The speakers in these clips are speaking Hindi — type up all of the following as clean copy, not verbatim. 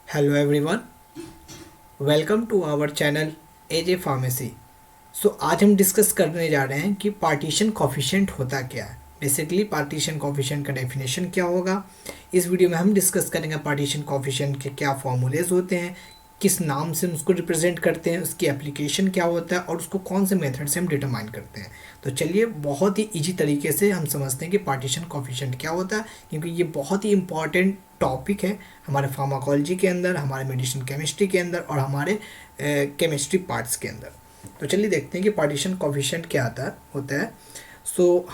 Hello everyone, welcome to our channel AJ pharmacy. So आज हम डिस्कस करने जा रहे हैं कि पार्टीशन कॉफिशिएंट होता क्या है। बेसिकली पार्टीशन कॉफिशिएंट का डेफिनेशन क्या होगा। इस वीडियो में हम डिस्कस करेंगे पार्टीशन कॉफिशिएंट के क्या फॉर्मूलेज होते हैं, किस नाम से हम उसको रिप्रेजेंट करते हैं, उसकी एप्लीकेशन क्या होता है और उसको कौन से मेथड से हम डिटरमाइन करते हैं। तो चलिए बहुत ही इजी तरीके से हम समझते हैं कि पार्टीशन कॉफिशिएंट क्या होता है, क्योंकि ये बहुत ही इंपॉर्टेंट टॉपिक है हमारे फार्माकोलॉजी के अंदर, हमारे मेडिसिन केमिस्ट्री के अंदर और हमारे केमिस्ट्री पार्ट्स के अंदर। तो चलिए देखते हैं कि पार्टीशन कॉफिशिएंट क्या आता होता है।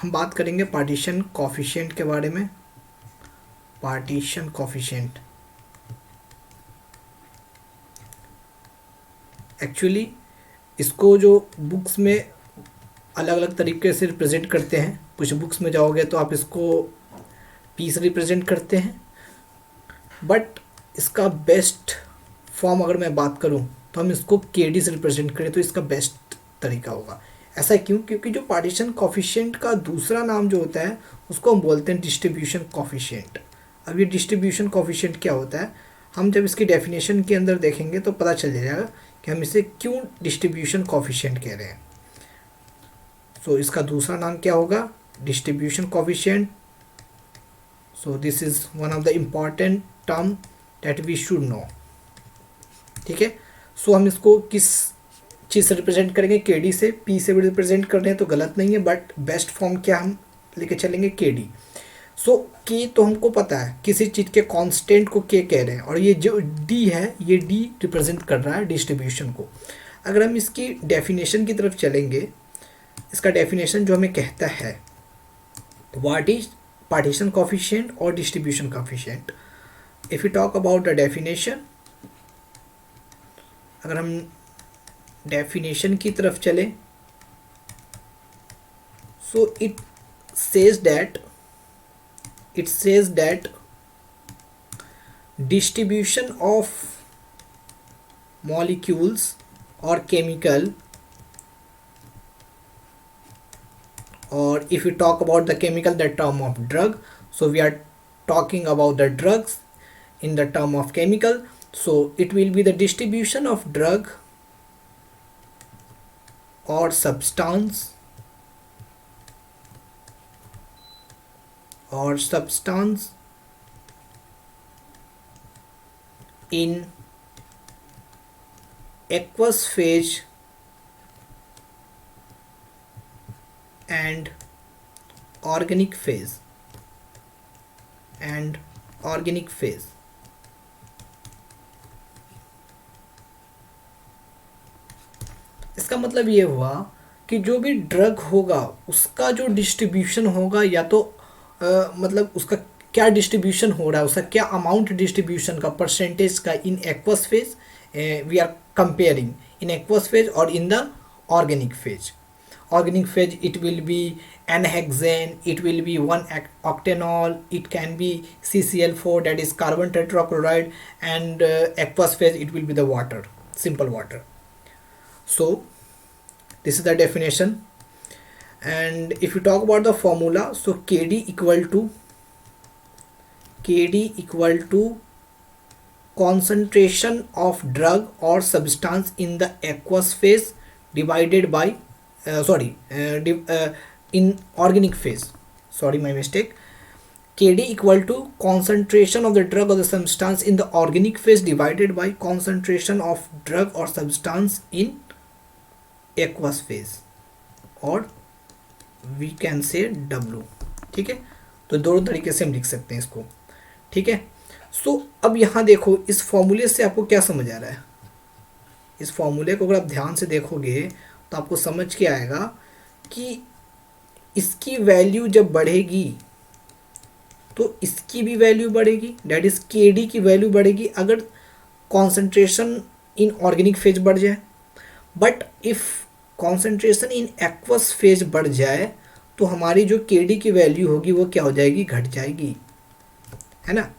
हम बात करेंगे पार्टीशन कॉफिशिएंट के बारे में। पार्टीशन कॉफिशिएंट एक्चुअली इसको जो बुक्स में अलग अलग तरीके से रिप्रेजेंट करते हैं। कुछ बुक्स में जाओगे तो आप इसको पी से रिप्रेजेंट करते हैं, बट इसका बेस्ट फॉर्म अगर मैं बात करूं तो हम इसको के डी से रिप्रेजेंट करें तो इसका बेस्ट तरीका होगा। ऐसा क्यों? क्योंकि जो पार्टीशन कॉफिशिएंट का दूसरा नाम जो होता है उसको हम बोलते हैं डिस्ट्रीब्यूशन कॉफिशिएंट। अब ये डिस्ट्रीब्यूशन कॉफिशिएंट क्या होता है, हम जब इसकी डेफिनेशन के अंदर देखेंगे तो पता चल जाएगा कि हम इसे क्यों डिस्ट्रीब्यूशन कॉफिशिएंट कह रहे हैं। इसका दूसरा नाम क्या होगा? Distribution coefficient. This is one of the important term that we should know. ठीक है। हम इसको किस चीज़ से रिप्रेजेंट करेंगे? के डी से। पी से भी रिप्रेजेंट कर रहे हैं तो गलत नहीं है, बट बेस्ट फॉर्म क्या हम लेके चलेंगे? के डी। के तो हमको पता है किसी चीज़ के कांस्टेंट को के कह रहे हैं, और ये जो डी है ये डी रिप्रेजेंट कर रहा है डिस्ट्रीब्यूशन को। अगर हम इसकी डेफिनेशन की तरफ चलेंगे, इसका डेफिनेशन जो हमें कहता है what is partition coefficient or distribution coefficient. If we talk about the definition, अगर हम definition की तरफ चलें, it says that distribution of molecules or chemical, or if we talk about the chemical, the term of drug, we are talking about the drugs in the term of chemical. It will be the distribution of drug or substance in aqueous phase and organic phase इसका मतलब ये हुआ कि जो भी ड्रग होगा उसका जो डिस्ट्रीब्यूशन होगा, या तो मतलब उसका क्या डिस्ट्रीब्यूशन हो रहा है, उसका क्या अमाउंट डिस्ट्रीब्यूशन का, परसेंटेज का, in aqueous phase we are comparing, in aqueous phase और in the organic phase. Organic phase, it will be n-hexane, it will be 1-octanol, it can be CCl4, that is carbon tetrachloride, and aqueous phase, it will be the water, simple water. So this is the definition. And if you talk about the formula, so Kd equal to concentration of drug or substance in the aqueous phase divided by in organic phase, sorry, my mistake. Kd equal to concentration of the drug or the substance in the organic phase divided by concentration of drug or substance in aqueous phase, or we can say W. ठीक है, तो दोनों तरीके से हम लिख सकते हैं इसको. ठीक है. अब यहाँ देखो, इस फॉर्मूले से आपको क्या समझ आ रहा है? इस फॉर्मूले को अगर आप ध्यान से देखोगे तो आपको समझ के आएगा कि इसकी वैल्यू जब बढ़ेगी तो इसकी भी वैल्यू बढ़ेगी, डेट इज के डी की वैल्यू बढ़ेगी अगर कॉन्सेंट्रेशन इन ऑर्गेनिक फेज बढ़ जाए. But if concentration in aqueous phase बढ़ जाए तो हमारी जो के डी की वैल्यू होगी वो क्या हो जाएगी? घट जाएगी, है ना.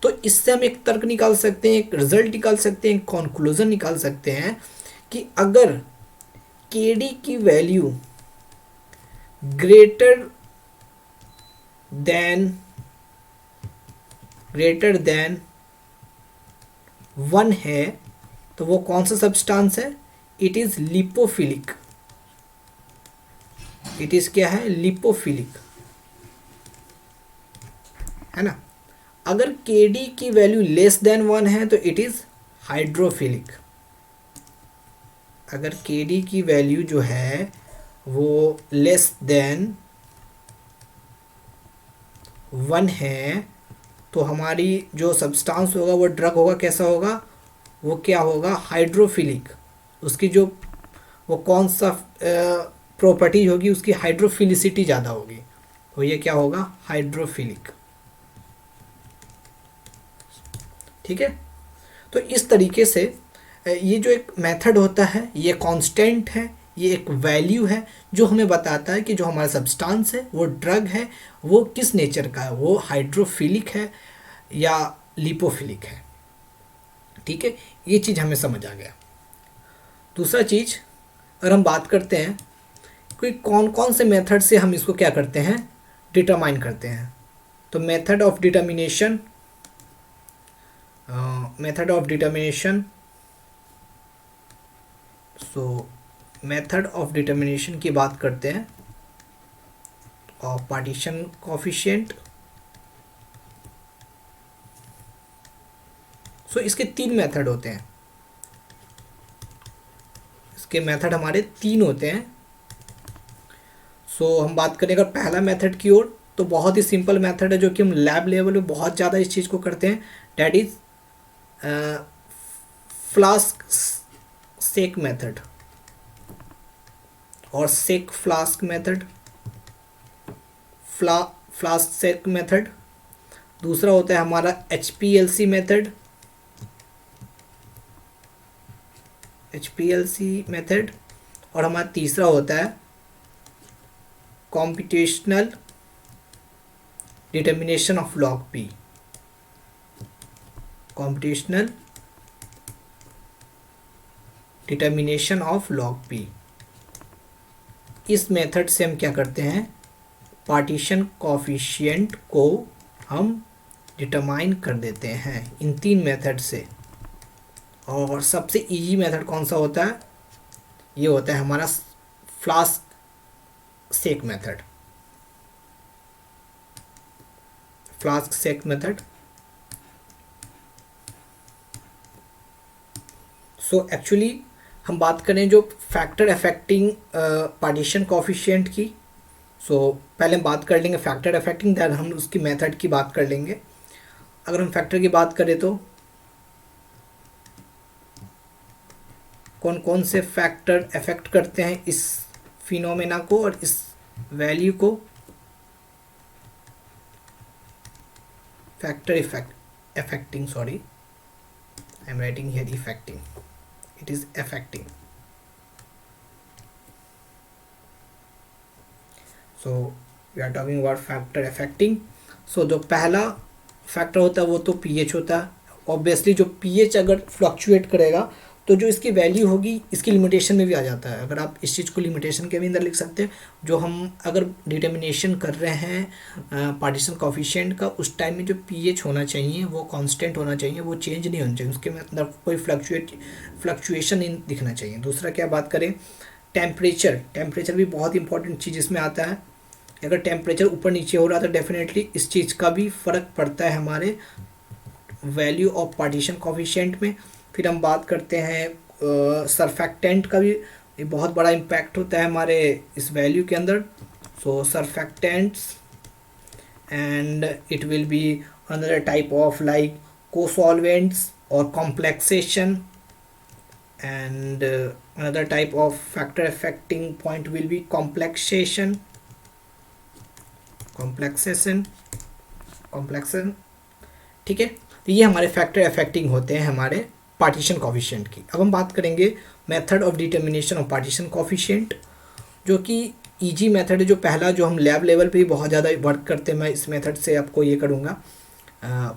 तो इससे हम एक तर्क निकाल सकते हैं, एक रिजल्ट निकाल सकते हैं, एक कंक्लूजन निकाल सकते हैं कि अगर Kd की वैल्यू ग्रेटर देन 1 है तो वो कौन सा सब्सटेंस है? It is lipophilic. It is क्या है? लिपोफिलिक, है ना। अगर Kd की वैल्यू लेस देन 1 है तो इट इज़ हाइड्रोफिलिक। अगर Kd की वैल्यू जो है वो लेस देन 1 है तो हमारी जो सब्सटेंस होगा वो ड्रग होगा, कैसा होगा? वो क्या होगा? हाइड्रोफिलिक। उसकी जो वो कौन सा प्रॉपर्टी होगी, उसकी हाइड्रोफिलिसिटी ज़्यादा होगी, तो ये क्या होगा? हाइड्रोफिलिक। ठीक है। तो इस तरीके से ये जो एक मेथड होता है ये कांस्टेंट है, ये एक वैल्यू है जो हमें बताता है कि जो हमारा सब्सटेंस है वो ड्रग है, वो किस नेचर का है, वो हाइड्रोफिलिक है या लिपोफिलिक है। ठीक है, ये चीज़ हमें समझ आ गया। दूसरा चीज़, अगर हम बात करते हैं कि कौन कौन से मेथड से हम इसको क्या करते हैं? डिटरमाइन करते हैं। तो method of determination, method of determination so method of determination की बात करते हैं और पार्टीशन कोफिशिएंट। सो इसके 3 मेथड होते हैं। इसके मेथड हमारे 3 होते हैं। सो हम बात करें अगर पहला मेथड की ओर, तो बहुत ही सिंपल मेथड है जो कि हम लैब लेवल पे बहुत ज़्यादा इस चीज़ को करते हैं। That is flask shake method और shake flask method, flask shake method. दूसरा होता है हमारा HPLC मेथड, HPLC मेथड। और हमारा तीसरा होता है computational determination of log P, computational determination of log P. इस मेथड से हम क्या करते हैं? पार्टीशन कोफिशिएंट को हम डिटरमाइन कर देते हैं इन 3 मेथड से। और सबसे इजी मेथड कौन सा होता है? ये होता है हमारा flask shake method, flask shake method. So actually हम बात करें जो फैक्टर अफेक्टिंग पार्टीशन कोफिशिएंट की, सो पहले हम बात कर लेंगे फैक्टर अफेक्टिंग, दैन हम उसकी मेथड की बात कर लेंगे। अगर हम फैक्टर की बात करें तो कौन कौन से फैक्टर अफेक्ट करते हैं इस फिनोमेना को और इस वैल्यू को? Factor effect affecting, sorry I am writing here effecting, it is affecting. So we are talking about factor affecting. So जो पहला फैक्टर होता है वो तो पीएच होता है। ऑब्वियसली जो पीएच अगर फ्लक्चुएट करेगा तो जो इसकी वैल्यू होगी इसकी लिमिटेशन में भी आ जाता है। अगर आप इस चीज़ को लिमिटेशन के भी अंदर लिख सकते हैं, जो हम अगर डिटर्मिनेशन कर रहे हैं पार्टीशन कोफिशिएंट का, उस टाइम में जो पीएच होना चाहिए वो कांस्टेंट होना चाहिए, वो चेंज नहीं होना चाहिए, उसके अंदर कोई फ्लक्चुएशन नहीं दिखना चाहिए। दूसरा क्या बात करें? टेम्परेचर, टेम्परेचर भी बहुत इंपॉर्टेंट चीज़ इसमें आता है। अगर टेम्परेचर ऊपर नीचे हो रहा तो डेफिनेटली इस चीज़ का भी फ़र्क पड़ता है हमारे वैल्यू ऑफ पार्टीशन कोफिशिएंट में। फिर हम बात करते हैं सरफेक्टेंट का भी, ये बहुत बड़ा इम्पैक्ट होता है हमारे इस वैल्यू के अंदर। So surfactants and it will be another type of like co-solvents or complexation, and another type of factor affecting point will be complexation, complexation। ठीक है, तो ये हमारे फैक्टर अफेक्टिंग होते हैं हमारे पार्टीशन कोफिशिएंट की। अब हम बात करेंगे method of determination of partition coefficient, जो कि इजी मेथड है, जो पहला जो हम लैब लेवल पे ही बहुत ज़्यादा वर्क करते हैं। मैं इस मेथड से आपको ये करूँगा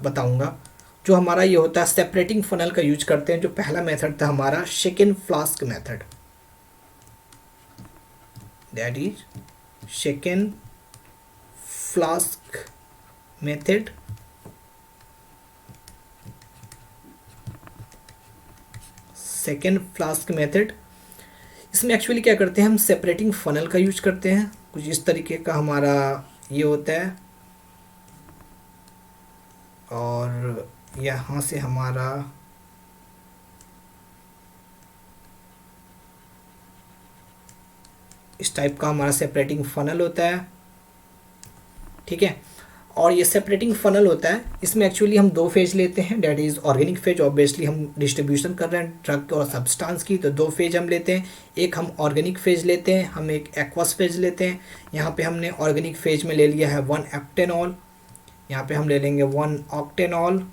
बताऊँगा। जो हमारा ये होता है सेपरेटिंग फनल का यूज करते हैं। जो पहला मेथड था हमारा shaken flask method, that is shaken flask method. Second flask method, इसमें एक्चुअली क्या करते हैं हम, सेपरेटिंग फनल का यूज करते हैं। कुछ इस तरीके का हमारा ये होता है, और यहाँ से हमारा इस टाइप का हमारा सेपरेटिंग फनल होता है, ठीक है। और ये सेपरेटिंग फनल होता है, इसमें एक्चुअली हम दो फेज लेते हैं, that is organic phase. Obviously हम डिस्ट्रीब्यूशन कर रहे हैं ड्रग और सब्सटेंस की, तो दो फेज हम लेते हैं। एक हम ऑर्गेनिक फेज लेते हैं, हम एक एक्वस फेज लेते हैं। यहाँ पे हमने ऑर्गेनिक फेज में ले लिया है 1 एक्टेनॉल, यहाँ पे हम ले लेंगे 1 ऑक्टेनॉल,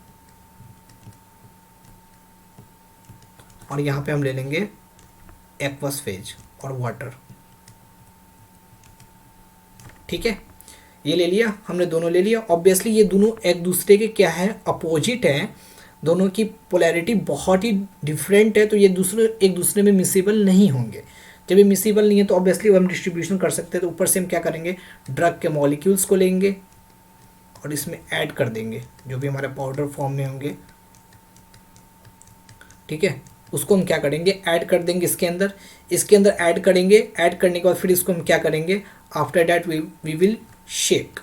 और यहाँ पे हम ले लेंगे एक्वस फेज और वाटर, ठीक है। ये ले लिया हमने, दोनों ले लिया। ऑब्वियसली ये दोनों एक दूसरे के क्या है, अपोजिट हैं, दोनों की पोलैरिटी बहुत ही डिफरेंट है, तो ये एक दूसरे में मिसेबल नहीं होंगे। जब ये मिसेबल नहीं है तो ऑब्वियसली हम डिस्ट्रीब्यूशन कर सकते हैं। तो ऊपर से हम क्या करेंगे, ड्रग के मॉलिक्यूल्स को लेंगे और इसमें ऐड कर देंगे, जो भी हमारे पाउडर फॉर्म में होंगे, ठीक है। उसको हम क्या करेंगे, ऐड कर देंगे इसके अंदर ऐड करेंगे। ऐड करने के बाद फिर इसको हम क्या करेंगे, after that we will shake.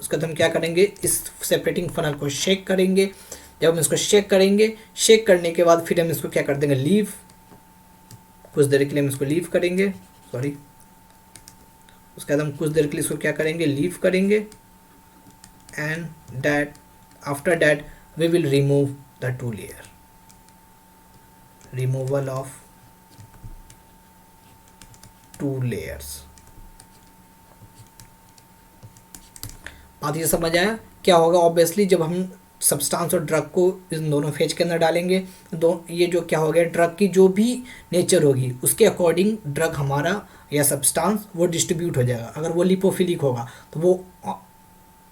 उसके बाद हम क्या करेंगे, इस सेपरेटिंग फनल को शेक करेंगे। जब हम इसको शेक करेंगे, शेक करने के बाद फिर हम इसको क्या कर देंगे, लीव। कुछ देर के लिए हम इसको लीव करेंगे, सॉरी, उसके बाद हम कुछ देर के लिए इसको क्या करेंगे, लीव करेंगे। And that after that we will remove the two layer, removal of two layers. बात ये समझ आया क्या होगा। ऑब्वियसली जब हम सब्सटेंस और ड्रग को इन दोनों फेज के अंदर डालेंगे, तो ये जो क्या हो गया, ड्रग की जो भी नेचर होगी उसके अकॉर्डिंग ड्रग हमारा या सब्सटेंस वो डिस्ट्रीब्यूट हो जाएगा। अगर वो लिपोफिलिक होगा तो वो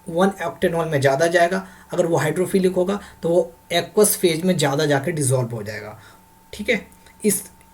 1 ऑक्टेनॉल में ज़्यादा जाएगा, अगर वो हाइड्रोफिलिक होगा तो वो एक्वस फेज में ज़्यादा जाकर डिसॉल्व हो जाएगा, ठीक है।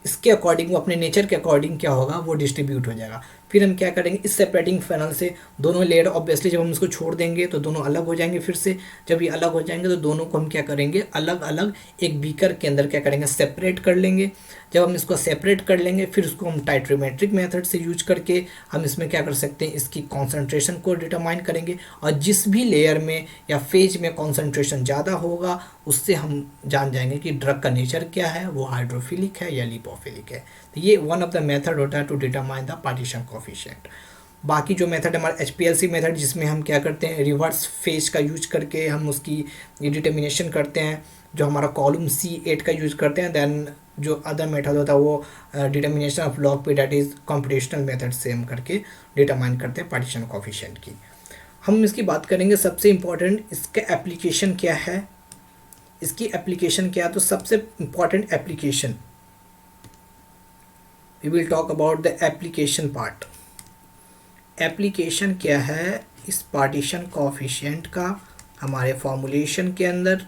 इसके अकॉर्डिंग, वो अपने नेचर के अकॉर्डिंग क्या होगा, वो डिस्ट्रीब्यूट हो जाएगा। फिर हम क्या करेंगे, इस सेपरेटिंग फनल से दोनों लेयर, ऑब्वियसली जब हम इसको छोड़ देंगे तो दोनों अलग हो जाएंगे। फिर से जब ये अलग हो जाएंगे तो दोनों को हम क्या करेंगे, अलग अलग एक बीकर के अंदर क्या करेंगे, सेपरेट कर लेंगे। जब हम इसको सेपरेट कर लेंगे फिर उसको हम टाइट्रोमेट्रिक मेथड से यूज करके हम इसमें क्या कर सकते हैं, इसकी कॉन्सेंट्रेशन को डिटरमाइन करेंगे। और जिस भी लेयर में या फेज में कॉन्सेंट्रेशन ज़्यादा होगा उससे हम जान जाएंगे कि ड्रग का नेचर क्या है, वो हाइड्रोफिलिक है या लिपोफिलिक है। तो ये वन ऑफ द मेथड होता है to determine the partition coefficient. बाकी जो मेथड हमारा HPLC मेथड, जिसमें हम क्या करते हैं, रिवर्स फेज का यूज करके हम उसकी डिटर्मिनेशन करते हैं, जो हमारा कॉलम C8 का यूज करते हैं। देन जो अदर मेथड होता है वो determination of log P, that is computational method से हम करके डिटरमाइन करते हैं पार्टीशन कोफिशिएंट की। हम इसकी बात करेंगे, सबसे इम्पॉर्टेंट इसका एप्लीकेशन क्या है, इसकी एप्लीकेशन क्या है। तो सबसे important application, we will talk about the application part. Application क्या है इस पार्टीशन कोफिशिएंट का हमारे फॉर्मूलेशन के अंदर,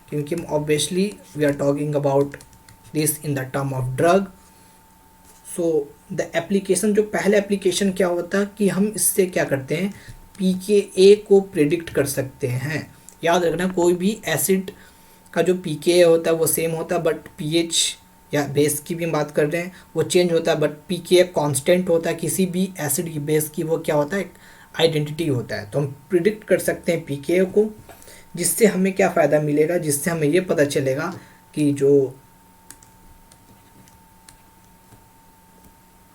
क्योंकि हम obviously we are talking about this in the term of drug. So the application, जो पहला एप्लीकेशन क्या होता है कि हम इससे क्या करते हैं, pKa को प्रिडिक्ट कर सकते हैं। याद रखना, कोई भी एसिड का जो pKa होता है वो सेम होता है, बट pH या बेस की भी हम बात कर रहे हैं वो चेंज होता है, बट pKa कांस्टेंट होता है। किसी भी एसिड की बेस की वो क्या होता है, आइडेंटिटी होता है। तो हम प्रिडिक्ट कर सकते हैं pKa को, जिससे हमें क्या फ़ायदा मिलेगा, जिससे हमें ये पता चलेगा कि जो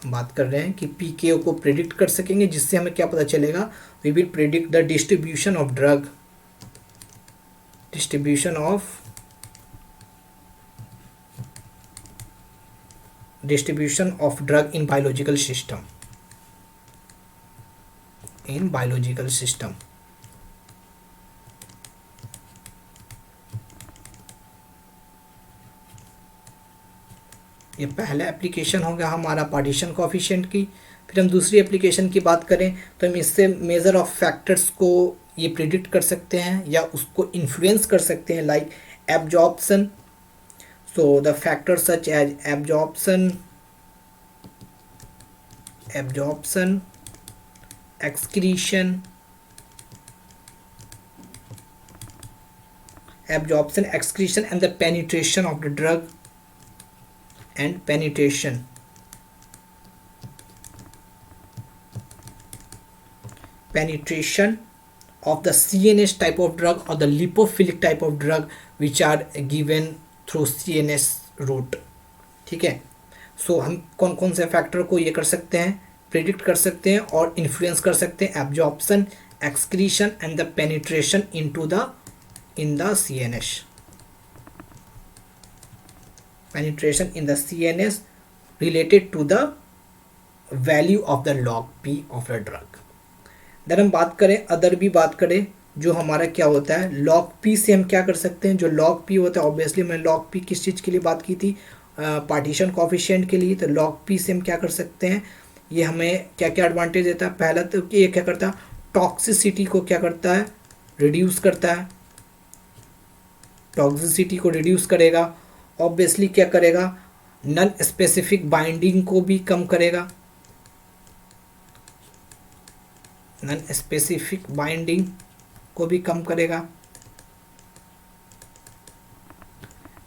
हम बात कर रहे हैं कि pKa को प्रिडिक्ट कर सकेंगे, जिससे हमें क्या पता चलेगा, we will predict the distribution of drug, distribution of drug in biological system, in biological system. ये पहला एप्लीकेशन हो गया हमारा पार्टीशन कोफिशिएंट की। फिर हम दूसरी एप्लीकेशन की बात करें तो हम इससे मेजर ऑफ फैक्टर्स को ये प्रिडिक्ट कर सकते हैं या उसको इन्फ्लुएंस कर सकते हैं, like absorption. So the factor such as absorption, excretion absorption, excretion and the penetration of the drug and penetration of the CNS type of drug or the lipophilic type of drug which are given through CNS route. ठीक है, सो हम कौन कौन से फैक्टर को ये कर सकते हैं, प्रिडिक्ट कर सकते हैं और इन्फ्लुएंस कर सकते हैं, absorption, excretion and the penetration into the in the CNS, penetration in the CNS related to the value of the log P of the drug. Then हम बात करें अदर भी बात करें जो हमारा क्या होता है लॉग पी से हम क्या कर सकते हैं. जो लॉग पी होता है ऑब्वियसली मैंने लॉग पी किस चीज़ के लिए बात की थी, पार्टीशन कॉफिशिएंट के लिए. तो लॉग पी से हम क्या कर सकते हैं, ये हमें क्या क्या एडवांटेज देता है. पहला तो कि ये क्या करता है, टॉक्सिसिटी को क्या करता है, रिड्यूस करता है, टॉक्सिसिटी को रिड्यूस करेगा. ऑब्वियसली क्या करेगा, नॉन स्पेसिफिक बाइंडिंग को भी कम करेगा, नॉन स्पेसिफिक बाइंडिंग को भी कम करेगा.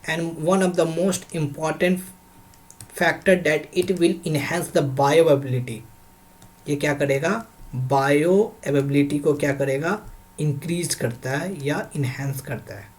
And one of the most important factor that it will enhance the bioavailability. ये क्या करेगा, बायोअवेबिलिटी को क्या करेगा, इंक्रीज करता है या इनहेंस करता है.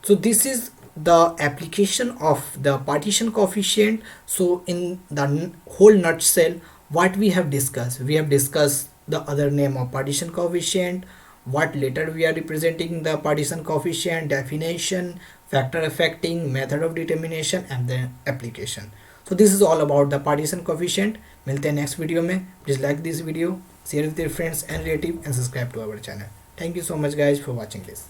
So this is the application of the partition coefficient. So in the whole nutshell, what we have discussed the other name of partition coefficient, what later we are representing the partition coefficient, definition, factor affecting, method of determination and then application. So this is all about the partition coefficient. मिलते हैं next video में. Please like this video, share with your friends and relative and subscribe to our channel. Thank you so much guys for watching this.